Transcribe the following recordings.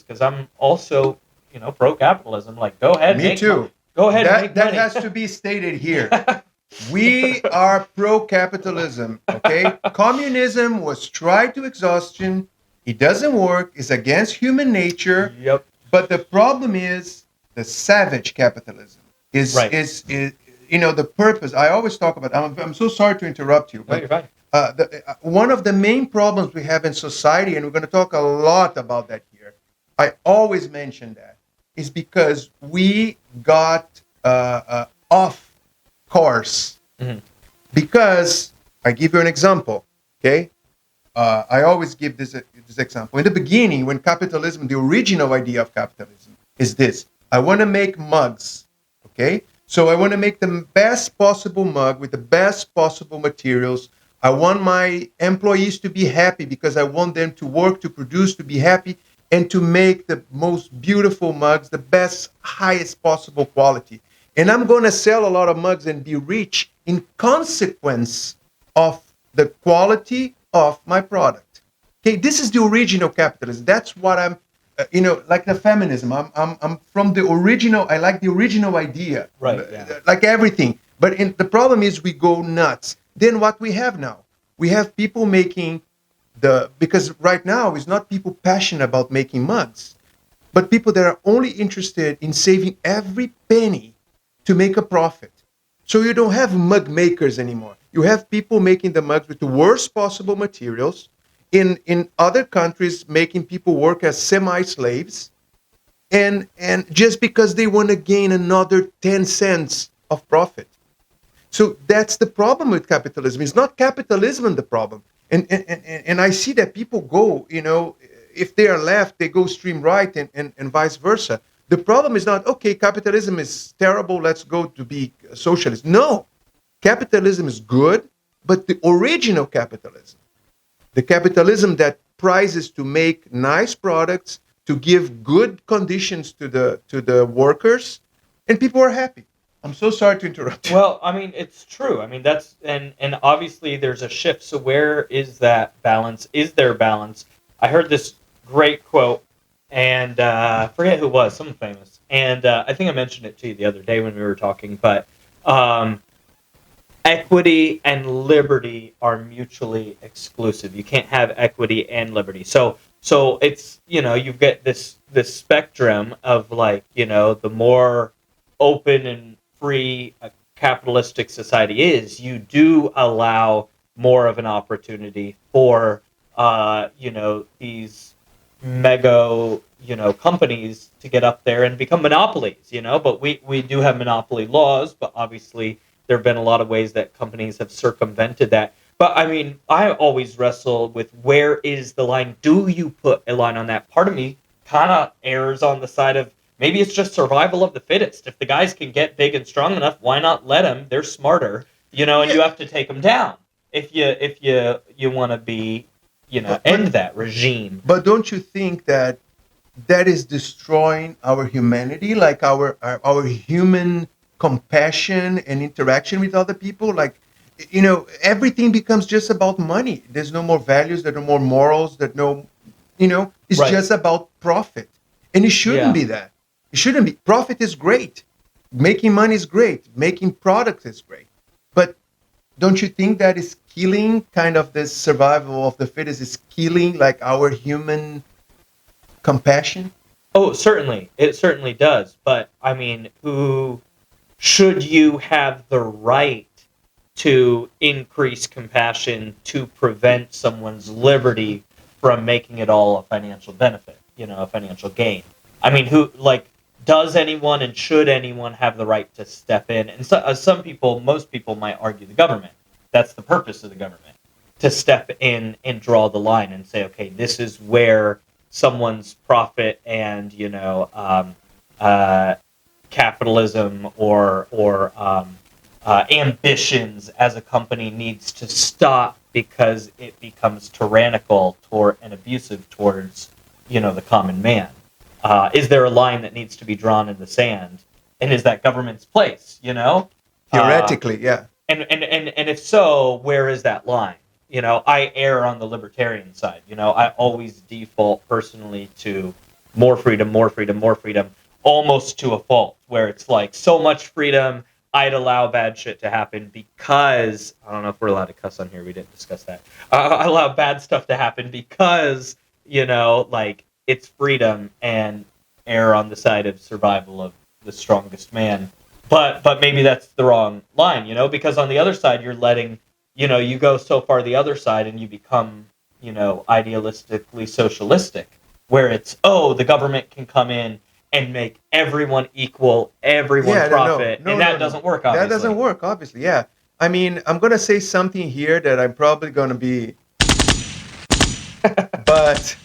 this because I'm also, pro-capitalism. Like, go ahead, Me too. Go ahead and make That money. has to be stated here. We are pro-capitalism, okay? Communism was tried to exhaustion. It doesn't work. It's against human nature. Yep. But the problem is the savage capitalism Right. is the purpose. I always talk about. I'm so sorry to interrupt you, No, but you're fine. one of the main problems we have in society, and we're going to talk a lot about that here. I always mention that is because we got off course. Mhm. Because I give you an example, okay? I always give this example. In the beginning, when capitalism, the original idea of capitalism is this: I want to make mugs, okay? So I want to make the best possible mug with the best possible materials. I want my employees to be happy because I want them to work, to produce, to be happy, and to make the most beautiful mugs, the best, highest possible quality. And I'm going to sell a lot of mugs and be rich in consequence of the quality of my product. Okay, this is the original capitalism. That's what I'm, like the feminism. I'm from the original. I like the original idea, Right. Yeah. like everything. But the problem is we go nuts. Then what we have now? We have people making because right now it's not people passionate about making mugs, but people that are only interested in saving every penny to make a profit. So you don't have mug makers anymore. You have people making the mugs with the worst possible materials. In other countries, making people work as semi-slaves, and just because they want to gain another 10 cents of profit. So that's the problem with capitalism. It's not capitalism the problem. And I see that people go, if they are left, they go stream right and vice versa. The problem is not, okay, capitalism is terrible, let's go to be socialist. No, capitalism is good, but the original capitalism, the capitalism that prizes to make nice products, to give good conditions to the workers, and people are happy. I'm so sorry to interrupt you. Well, I mean, it's true. I mean, that's and obviously there's a shift. So where is that balance? Is there balance? I heard this great quote, and I forget who it was, someone famous, and I think I mentioned it to you the other day when we were talking. But equity and liberty are mutually exclusive. You can't have equity and liberty. So it's you've got this spectrum of like the more open and free a capitalistic society is, you do allow more of an opportunity for these mega companies to get up there and become monopolies. But we do have monopoly laws, but obviously there have been a lot of ways that companies have circumvented that. But I mean, I always wrestle with where is the line? Do you put a line on that? Part of me kind of errs on the side of maybe it's just survival of the fittest. If the guys can get big and strong enough, why not let them? They're smarter, and you have to take them down if you want to be, end that regime. But don't you think that is destroying our humanity, like our human compassion and interaction with other people? Like, everything becomes just about money. There's no more values, there are no more morals, it's Right. just about profit. And it shouldn't Yeah. be that. It shouldn't be. Profit is great. Making money is great. Making products is great. But don't you think that is killing kind of this survival of the fittest, is killing like our human compassion? Oh, certainly. It certainly does. But I mean, who should you have the right to increase compassion to prevent someone's liberty from making it all a financial benefit, a financial gain? I mean, does anyone and should anyone have the right to step in? And so, most people might argue the government. That's the purpose of the government, to step in and draw the line and say, okay, this is where someone's profit and capitalism or ambitions as a company needs to stop because it becomes tyrannical and abusive towards the common man. Is there a line that needs to be drawn in the sand, and is that government's place? Theoretically, yeah. And if so, where is that line? I err on the libertarian side. I always default personally to more freedom, more freedom, more freedom, almost to a fault, where it's like so much freedom, I'd allow bad shit to happen because I don't know if we're allowed to cuss on here. We didn't discuss that. I allow bad stuff to happen because like it's freedom and err on the side of survival of the strongest man. But maybe that's the wrong line, because on the other side you're letting you go so far the other side and you become idealistically socialistic, where it's the government can come in and make everyone equal, everyone profit, and that doesn't work, obviously. That doesn't work, obviously, yeah. I mean, I'm going to say something here that I'm probably going to be... but,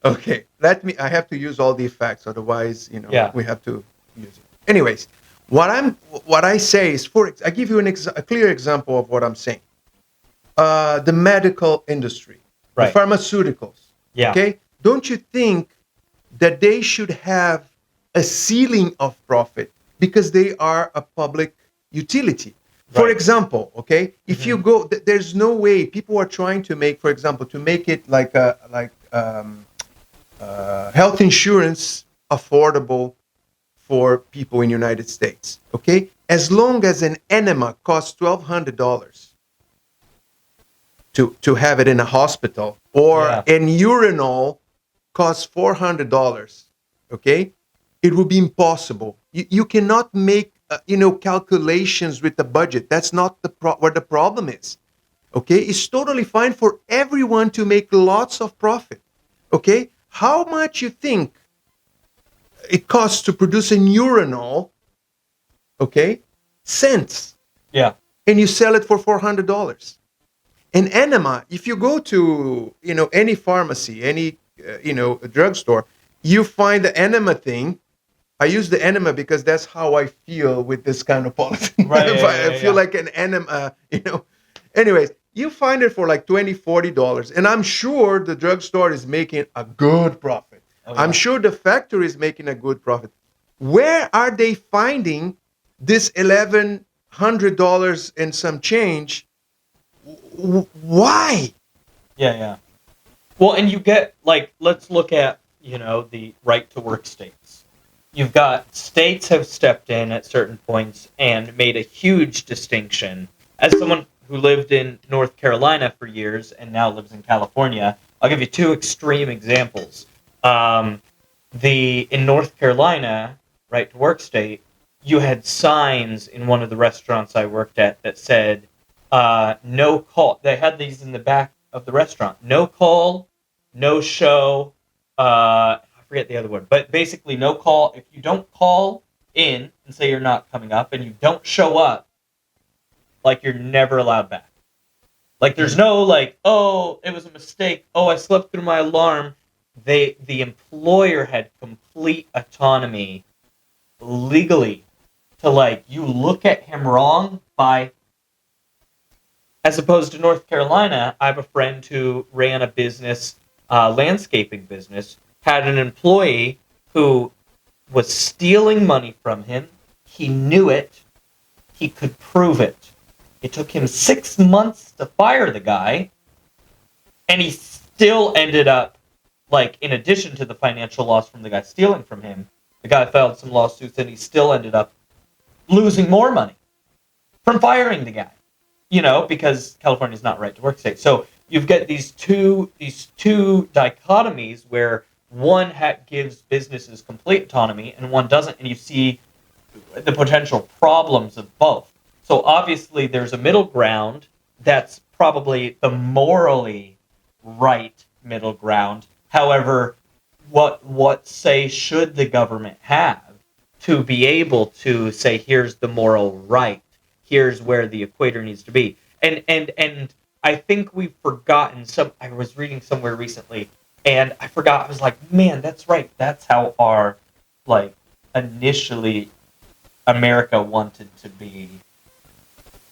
okay, I have to use all the effects, otherwise, we have to use it. Anyways, what I say is, I give you a clear example of what I'm saying. The medical industry, right. The pharmaceuticals, yeah. Okay? Don't you think that they should have a ceiling of profit because they are a public utility? Right. For example, okay, if you go, there's no way people are trying to make, for example, to make it like health insurance affordable for people in the United States. Okay, as long as an enema costs $1,200 to have it in a hospital, or an urinal costs $400. Okay, it would be impossible. You cannot make calculations with the budget. That's not what the problem is. Okay, it's totally fine for everyone to make lots of profit. Okay, how much you think it costs to produce an urinal? Okay, cents. Yeah, and you sell it for $400. An enema, if you go to any pharmacy, any drugstore, you find the enema thing. I use the enema because that's how I feel with this kind of politics. Right, I feel like an enema, Anyways, you find it for like $20, $40, and I'm sure the drugstore is making a good profit. Oh, yeah. I'm sure the factory is making a good profit. Where are they finding this $1,100 and some change? Why? Yeah. Well, and you get, let's look at, the right to work states. You've got states have stepped in at certain points and made a huge distinction. As someone who lived in North Carolina for years and now lives in California, I'll give you two extreme examples. In North Carolina, right to work state, you had signs in one of the restaurants I worked at that said, no call. They had these in the back of the restaurant. No call, no show. I forget the other word, but basically no call. If you don't call in and say you're not coming up, and you don't show up, you're never allowed back. There's no oh, it was a mistake. Oh, I slept through my alarm. The employer had complete autonomy legally to you look at him wrong by. As opposed to North Carolina, I have a friend who ran a business, landscaping business, had an employee who was stealing money from him. He knew it. He could prove it. It took him 6 months to fire the guy, and he still ended up, in addition to the financial loss from the guy stealing from him, the guy filed some lawsuits, and he still ended up losing more money from firing the guy. Because California's not right to work state. So you've got these two dichotomies where one gives businesses complete autonomy and one doesn't, and you see the potential problems of both. So obviously there's a middle ground that's probably the morally right middle ground. However, what say should the government have to be able to say, here's the moral right? Here's where the equator needs to be. And I think we've forgotten I was reading somewhere recently, and I forgot. I was like, man, that's right. That's how our, initially America wanted to be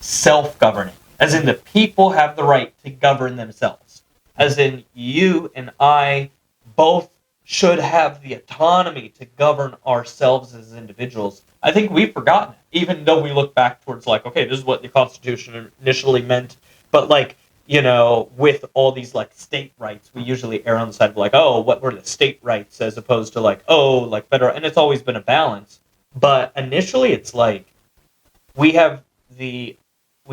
self-governing. As in the people have the right to govern themselves. As in you and I both should have the autonomy to govern ourselves as individuals. I think we've forgotten it, even though we look back towards okay, this is what the Constitution initially meant. But with all these like state rights, we usually err on the side of like, oh, what were the state rights as opposed to like, oh, like federal, and it's always been a balance. But initially, it's like we have we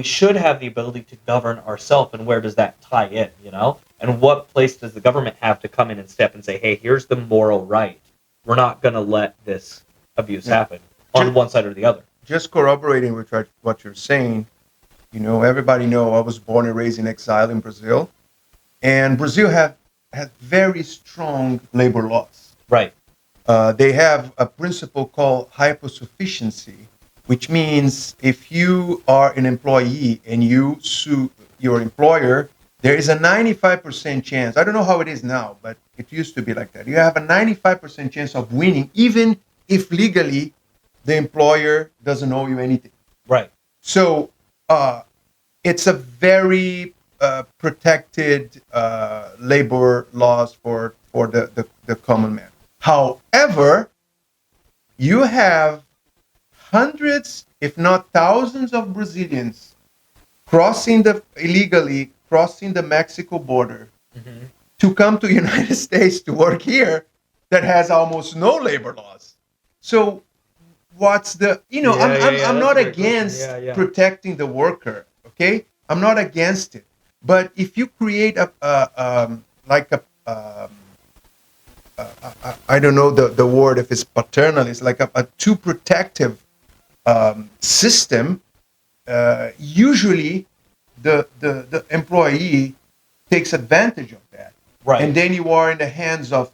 should have the ability to govern ourselves, and where does that tie in, And what place does the government have to come in and step and say, hey, here's the moral right. We're not going to let this abuse happen on one side or the other. Just corroborating with what you're saying, everybody know I was born and raised in exile in Brazil, and Brazil had very strong labor laws. Right. They have a principle called hyposufficiency, which means if you are an employee and you sue your employer, there is a 95% chance. I don't know how it is now, but it used to be like that. You have a 95% chance of winning, even if legally the employer doesn't owe you anything. Right. So it's a very protected labor laws for the common man. However, you have hundreds, if not thousands, of Brazilians illegally crossing the Mexico border to come to the United States to work here that has almost no labor laws. So what's I'm not against protecting the worker, okay? I'm not against it. But if you create I don't know the word, if it's paternalist, like a too protective system, usually the employee takes advantage of that. Right. And then you are in the hands of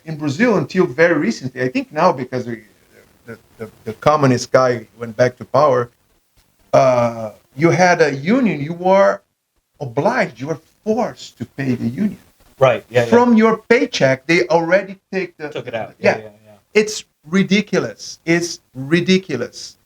in Brazil until very recently, I think now because the communist guy went back to power, you had a union, you were obliged, you were forced to pay the union. Right. Yeah. From your paycheck, they already took it out. Yeah. It's ridiculous. It's ridiculous.